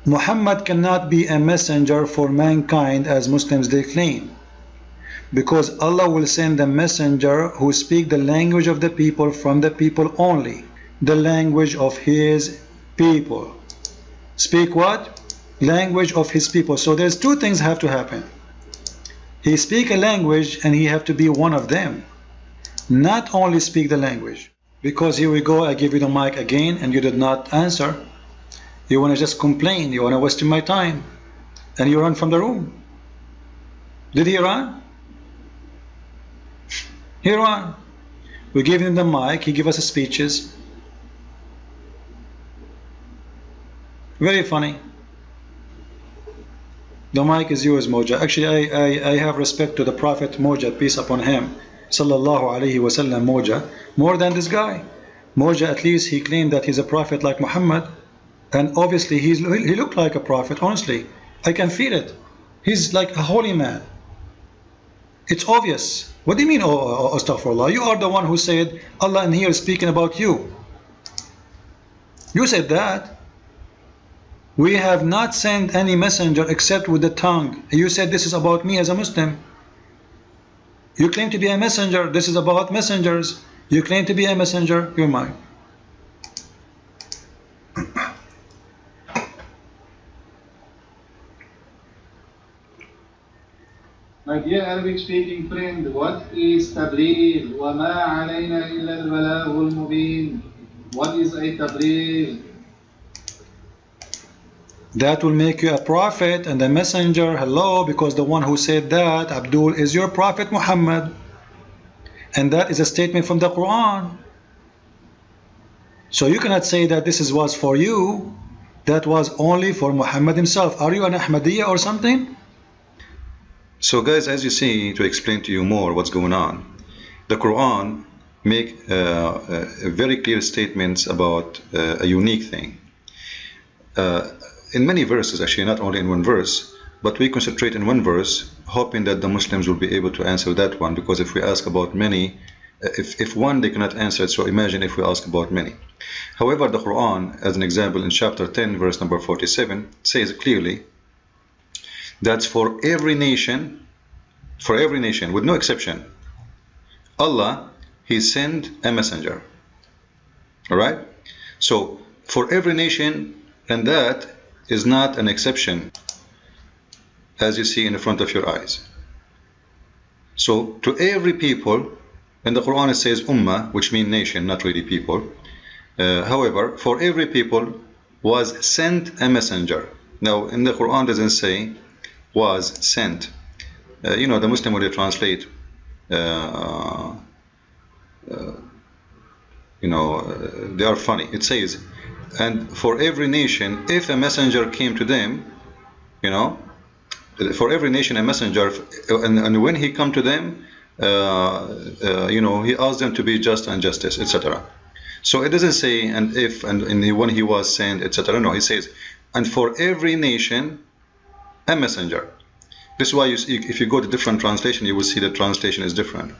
Muhammad cannot be a messenger for mankind as Muslims they claim, because Allah will send a messenger who speak the language of the people from the people only, the language of his people. Speak what? Language of his people. So there's two things have to happen. He speak a language and he have to be one of them, not only speak the language. Because here we go, I give you the mic again and you did not answer. You want to just complain, you want to waste my time, and you run from the room. Did he run? He ran. We gave him the mic, he gave us speeches. Very funny. The mic is yours, Moja. Actually, I have respect to the Prophet Moja, peace upon him, sallallahu alaihi wasallam, Moja, more than this guy. Moja, at least he claimed that he's a prophet like Muhammad. And obviously he looked like a prophet, honestly. I can feel it. He's like a holy man. It's obvious. What do you mean, oh, astaghfirullah? You are the one who said, Allah in here is speaking about you. You said that. We have not sent any messenger except with the tongue. You said this is about me as a Muslim. You claim to be a messenger. This is about messengers. You claim to be a messenger. You're mine. My dear Arabic speaking friend, what is tabligh? وَمَا عَلَيْنَا إِلَّا الْبَلَاغُ الْمُبِينُ. What is a tabligh? That will make you a prophet and a messenger. Hello, because the one who said that, Abdul, is your prophet Muhammad. And that is a statement from the Quran. So you cannot say that this was for you. That was only for Muhammad himself. Are you an Ahmadiyya or something? So guys, as you see, to explain to you more what's going on, the Quran make very clear statements about a unique thing. In many verses, actually not only in one verse, but we concentrate in one verse, hoping that the Muslims will be able to answer that one, because if we ask about many, if one they cannot answer it, so imagine if we ask about many. However, the Quran, as an example, in chapter 10, verse number 47, says clearly that for every nation, with no exception, Allah, He sent a messenger. Alright? So, for every nation, and that is not an exception, as you see in the front of your eyes. So, to every people, in the Quran it says ummah, which means nation, not really people. However, for every people was sent a messenger. Now, in the Quran doesn't say was sent. You know, the Muslim when they translate, you know, they are funny. It says, and for every nation, if a messenger came to them, you know, for every nation a messenger, and when he come to them, you know, he asked them to be just and justice, etc. So it doesn't say and if and when he was sent, etc. No, he says, and for every nation a messenger. This is why if you go to different translation, you will see the translation is different.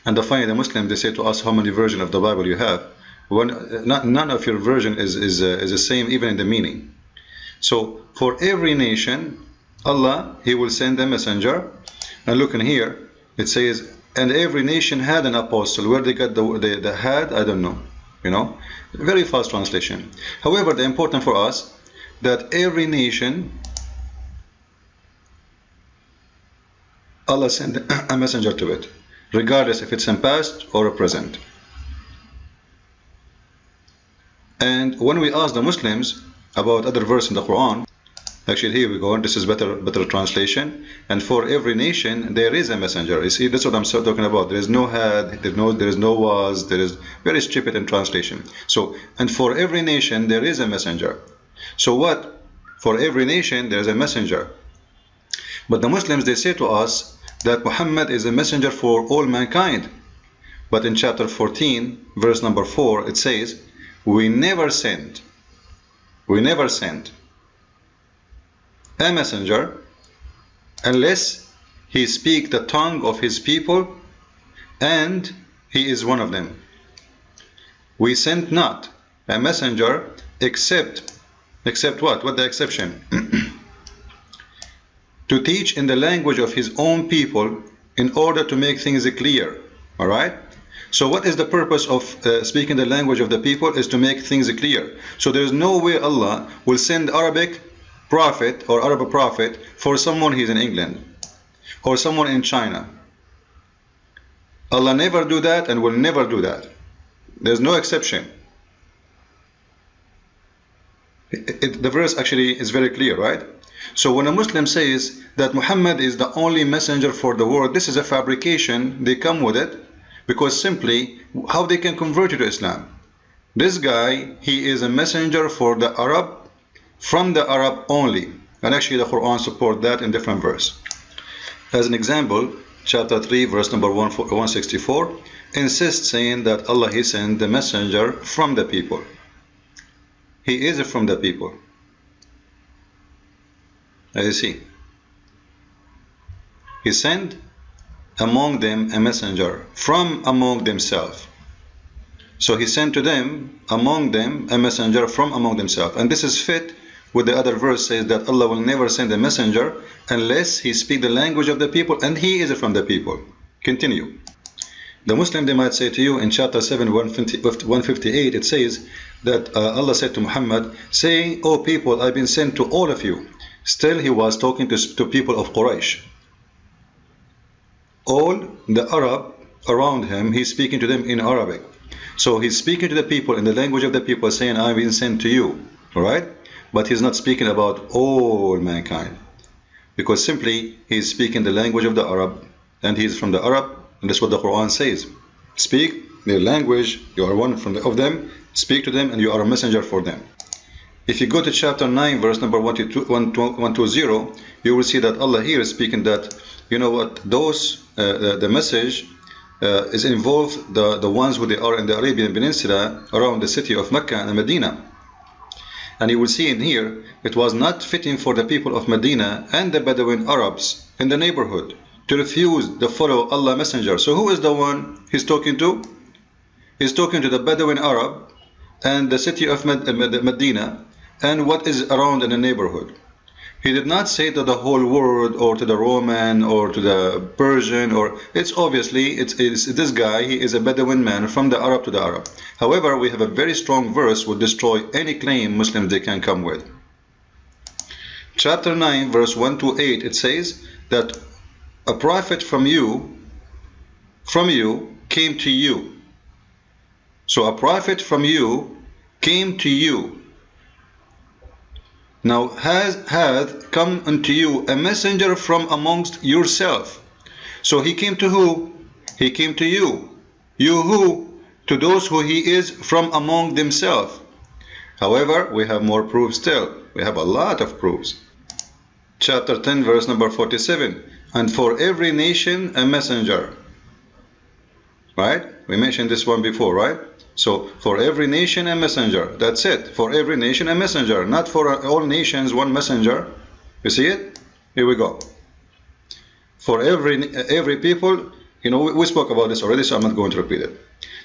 And finally, the Muslims, they say to us, how many versions of the Bible you have? None of your version is the same, even in the meaning. So for every nation, Allah, He will send a messenger. And look in here, it says, and every nation had an apostle. Where they got the had, I don't know. You know, very fast translation. However, the important for us that every nation, Allah sent a messenger to it, regardless if it's in past or a present. And when we ask the Muslims about other verse in the Quran, actually here we go, this is better translation, and for every nation there is a messenger. You see, that's what I'm talking about. There is no had, there is no was, there is very stupid in translation. So, and for every nation there is a messenger. So what? For every nation there is a messenger. But the Muslims, they say to us that Muhammad is a messenger for all mankind. But in chapter 14, verse number 4, it says, we never sent a messenger unless he speak the tongue of his people and he is one of them. We sent not a messenger except Except what? What the exception? To teach in the language of his own people in order to make things clear. Alright? So what is the purpose of speaking the language of the people? Is to make things clear. So there is no way Allah will send Arabic prophet or Arab prophet for someone who's in England or someone in China. Allah never do that and will never do that. There's no exception. The verse actually is very clear, right? So when a Muslim says that Muhammad is the only messenger for the world, this is a fabrication. They come with it because simply how they can convert you to Islam. This guy, he is a messenger for the Arab, from the Arab only. And actually the Quran supports that in different verse. As an example, chapter 3 verse number 164 insists saying that Allah, he sent the messenger from the people. He is from the people. As you see, he sent among them a messenger from among themselves. So he sent to them among them a messenger from among themselves. And this is fit with the other verse says that Allah will never send a messenger unless he speak the language of the people, and he is from the people. Continue. The Muslim, they might say to you in chapter 7 158, it says that Allah said to Muhammad, saying, "O people, I've been sent to all of you." Still he was talking to people of Quraysh. All the Arab around him, he's speaking to them in Arabic. So he's speaking to the people in the language of the people, saying, "I've been sent to you." Alright? But he's not speaking about all mankind. Because simply he's speaking the language of the Arab, and he's from the Arab, and that's what the Quran says. Speak their language, you are one of them, speak to them, and you are a messenger for them. If you go to chapter 9 verse number 120, you will see that Allah here is speaking that, you know what, those the message is involved the ones who they are in the Arabian Peninsula around the city of Mecca and Medina. And you will see in here, it was not fitting for the people of Medina and the Bedouin Arabs in the neighborhood to refuse to follow Allah messenger. So who is the one he's talking to? He's talking to the Bedouin Arab and the city of Medina and what is around in the neighborhood. He did not say to the whole world or to the Roman or to the Persian, or it's obviously it's this guy, he is a Bedouin man from the Arab to the Arab. However, we have a very strong verse would destroy any claim Muslims they can come with. Chapter 9 verse 1 to 8, it says that a prophet from you came to you. So a prophet from you came to you. Now hath come unto you a messenger from amongst yourself. So he came to who? He came to you. You who? To those who he is from among themselves. However, we have more proofs still. We have a lot of proofs. Chapter 10 verse number 47. And for every nation a messenger. Right? We mentioned this one before, right? So, for every nation a messenger. That's it. For every nation a messenger. Not for all nations one messenger. You see it? Here we go. For every people, you know, we spoke about this already, so I'm not going to repeat it.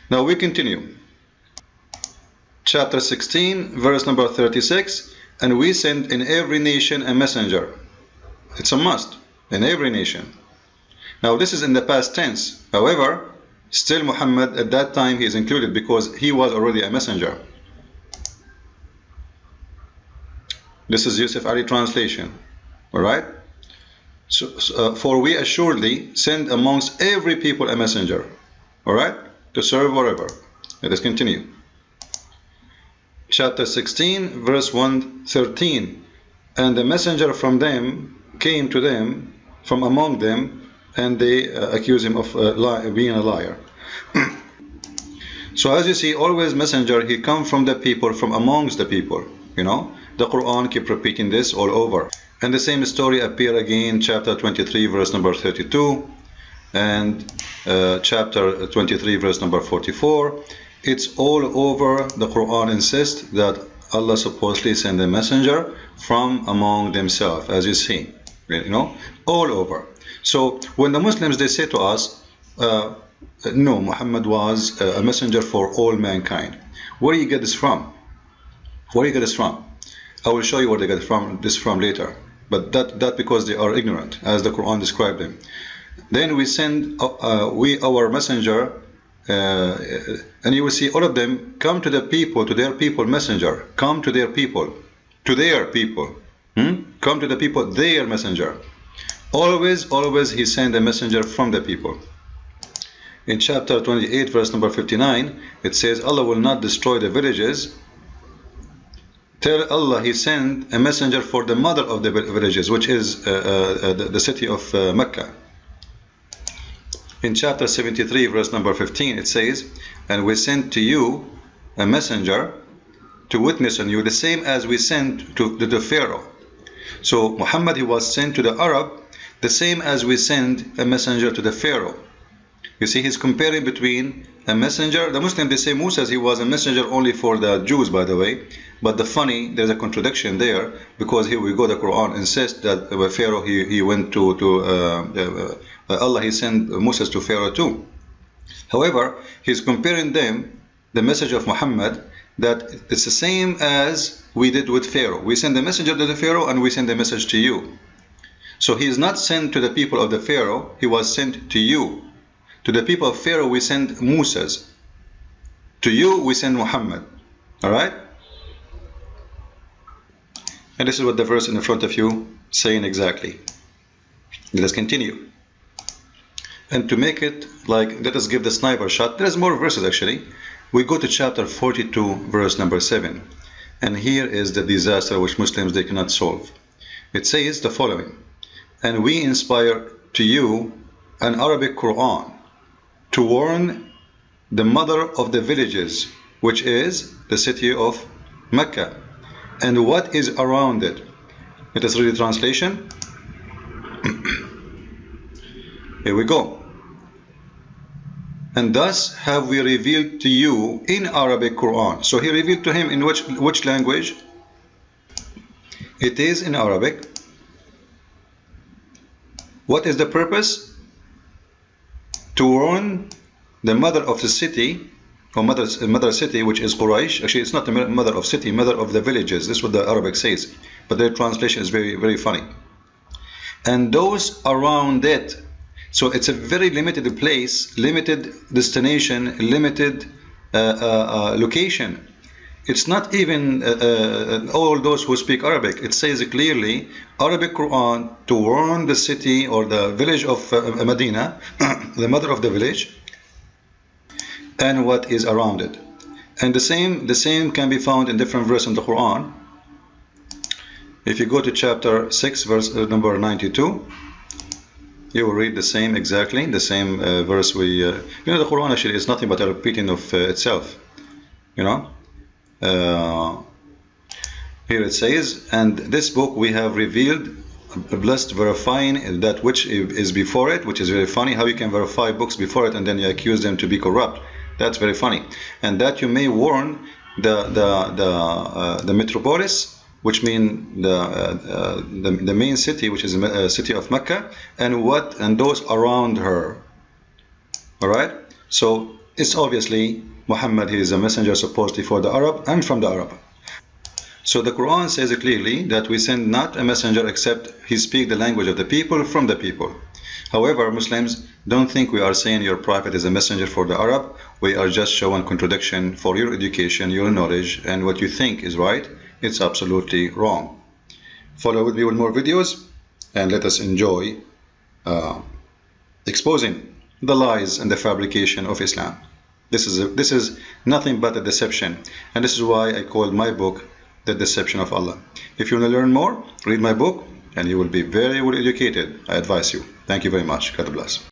Now we continue. Chapter 16, verse number 36. And we send in every nation a messenger. It's a must. In every nation. Now this is in the past tense. However, still Muhammad at that time he is included because he was already a messenger. This is Yusuf Ali translation. Alright? So, for we assuredly send amongst every people a messenger. Alright? To serve wherever. Let us continue. Chapter 16 verse 113. And the messenger from them came to them from among them, and they accuse him of being a liar. So as you see, always messenger, he come from the people, from amongst the people. You know, the Quran keep repeating this all over. And the same story appear again, chapter 23 verse number 32 and chapter 23 verse number 44. It's all over. The Quran insists that Allah supposedly sent a messenger from among themselves, as you see, you know, all over. So when the Muslims, they say to us, no, Muhammad was a messenger for all mankind. Where do you get this from? Where do you get this from? I will show you where they get this from later. But that because they are ignorant, as the Quran described them. Then we send our messenger, and you will see all of them come to the people, to their people messenger. Come to their people, to their people. Come to the people, their messenger. Always he sent a messenger from the people. In chapter 28, verse number 59, it says, Allah will not destroy the villages. Tell Allah He sent a messenger for the mother of the villages, which is the city of Mecca. In chapter 73, verse number 15, it says, and we sent to you a messenger to witness on you, the same as we sent to the Pharaoh. So Muhammad, he was sent to the Arab, the same as we send a messenger to the Pharaoh. You see, he's comparing between a messenger. The Muslims, they say Musa, he was a messenger only for the Jews, by the way. But there's a contradiction there, because here we go, the Quran insists that Pharaoh, he went to Allah, he sent Moses to Pharaoh too. However, he's comparing them, the message of Muhammad, that it's the same as we did with Pharaoh. We send the messenger to the Pharaoh and we send the message to you. So he is not sent to the people of the Pharaoh, he was sent to you. To the people of Pharaoh we send Moses. To you we send Muhammad. Alright? And this is what the verse in the front of you saying exactly. Let us continue. And to make it like, let us give the sniper shot. There's more verses actually. We go to chapter 42, verse number 7. And here is the disaster which Muslims, they cannot solve. It says the following. And we inspire to you an Arabic Quran to warn the mother of the villages, which is the city of Mecca, and what is around it. Let us read the translation. Here we go. And thus have we revealed to you in Arabic Quran. So he revealed to him in which language? It is in Arabic. What is the purpose? To warn the mother of the city, or mother city, which is Quraysh. Actually, it's not the mother of city, mother of the villages. This is what the Arabic says, but their translation is very, very funny. And those around it. So it's a very limited place, limited destination, limited location. It's not even all those who speak Arabic. It says clearly, Arabic Quran, to warn the city or the village of Medina, the mother of the village, and what is around it. And the same can be found in different verses in the Quran. If you go to chapter 6, verse number 92, you will read the same, exactly the same verse. The Quran actually is nothing but a repeating of itself. Here it says, and this book we have revealed, blessed, verifying that which is before it, which is very funny, how you can verify books before it and then you accuse them to be corrupt. That's very funny. And that you may warn the metropolis, which means the main city, which is the city of Mecca, and those around her. Alright? So it's obviously Muhammad, he is a messenger supposedly for the Arab and from the Arab. So the Quran says clearly that we send not a messenger except he speak the language of the people from the people. However, Muslims, don't think we are saying your prophet is a messenger for the Arab. We are just showing contradiction for your education, your knowledge, and what you think is right, it's absolutely wrong. Follow with me with more videos and let us enjoy exposing the lies and the fabrication of Islam. This is nothing but a deception, and this is why I called my book The Deception of Allah. If you want to learn more, read my book and you will be very well educated. I advise you. Thank you very much. God bless.